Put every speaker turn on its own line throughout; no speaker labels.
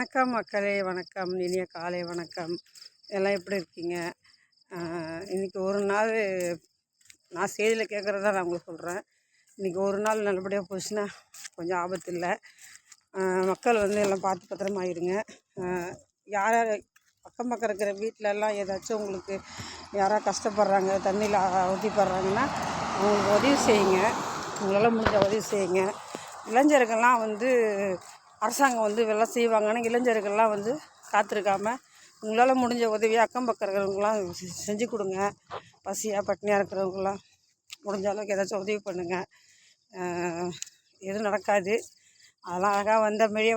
வணக்கம் மக்களே, வணக்கம். இனிய காலை வணக்கம். எல்லாம் எப்படி இருக்கீங்க? இன்றைக்கி ஒரு நாள் நான் செய்தியில் கேட்குறதா நான் உங்களுக்கு சொல்கிறேன். இன்றைக்கி ஒரு நாள் நல்லபடியாக போச்சுன்னா கொஞ்சம் ஆபத்து இல்லை. மக்கள் எல்லாம் பார்த்து பத்திரமா இருங்க. யார் யார் பக்கம் பக்கம் இருக்கிற வீட்டிலலாம் ஏதாச்சும் உங்களுக்கு யாராவது கஷ்டப்படுறாங்க, தண்ணியில் ஊற்றிப்படுறாங்கன்னா அவங்களுக்கு உதவி செய்யுங்க. உங்களால் முடிஞ்ச உதவி செய்யுங்க. இளைஞர்கள்லாம் அரசாங்கம் வெள்ளம் செய்வாங்கன்னு இளைஞர்கள்லாம் காத்திருக்காம உங்களால் முடிஞ்ச உதவியை அக்கம் பக்கம் இருக்கிறவங்களாம் செஞ்சு கொடுங்க. பசியாக பட்டினியாக இருக்கிறவங்களாம் முடிஞ்ச அளவுக்கு ஏதாச்சும் உதவி பண்ணுங்கள். எதுவும் நடக்காது. அதெல்லாம் அழகாக வந்த மாரியே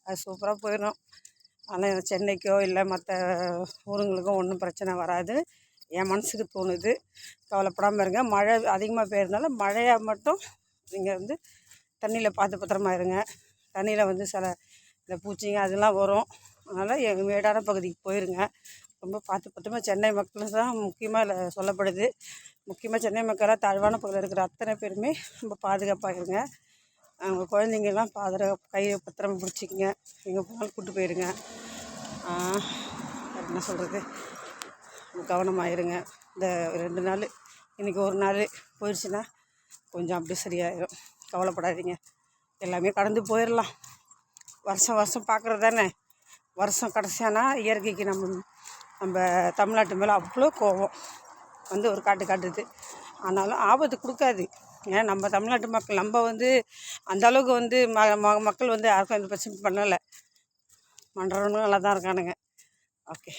அது சூப்பராக போயிடும். ஆனால் சென்னைக்கோ இல்லை மற்ற ஊருங்களுக்கோ ஒன்றும் பிரச்சனை வராது. என் மனசுக்கு தோணுது. கவலைப்படாமல் இருங்க. மழை அதிகமாக பெய்யறதுனால மழையாக மட்டும் நீங்கள் தண்ணியில் பார்த்து பத்திரமா இருங்க. தண்ணியில் சில இந்த பூச்சிங்க அதெல்லாம் வரும். அதனால் எங்கள் மேடான பகுதிக்கு போயிருங்க. ரொம்ப பார்த்து பத்திரமா. சென்னை மக்கள் தான் முக்கியமாக இதில் சொல்லப்படுது. முக்கியமாக சென்னை மக்களாக தாழ்வான பகுதியில் இருக்கிற அத்தனை பேருமே ரொம்ப பாதுகாப்பாக இருங்க. அவங்க குழந்தைங்கள்லாம் கையை பத்திரமா பிடிச்சிக்கிங்க. எங்கே போனாலும் கூப்பிட்டு போயிருங்க. என்ன சொல்கிறது, கவனமாக இருங்க. இந்த 2 நாள், இன்றைக்கி ஒரு நாள் போயிடுச்சுன்னா கொஞ்சம் அப்படியே சரியாயிடும். கவலைப்படாதீங்க. எல்லாமே கடந்து போயிடலாம். வருஷம் பார்க்குறது தானே. வருஷம் கடைசியானா இயற்கைக்கு நம்ம தமிழ்நாட்டு மேலே அவ்வளோ கோபம் ஒரு காட்டுது. ஆனாலும் ஆபத்து கொடுக்காது. ஏன்னா நம்ம தமிழ்நாட்டு மக்கள் நம்ம அந்த அளவுக்கு மக்கள் யாருக்கும் எந்த பிரச்சனை பண்ணலை. பண்ணுறவனும் நல்லா தான் இருக்கானுங்க. ஓகே,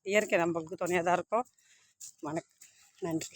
இயற்கை நம்மளுக்கு துணையாக தான் இருக்கும். வணக்கம், நன்றி.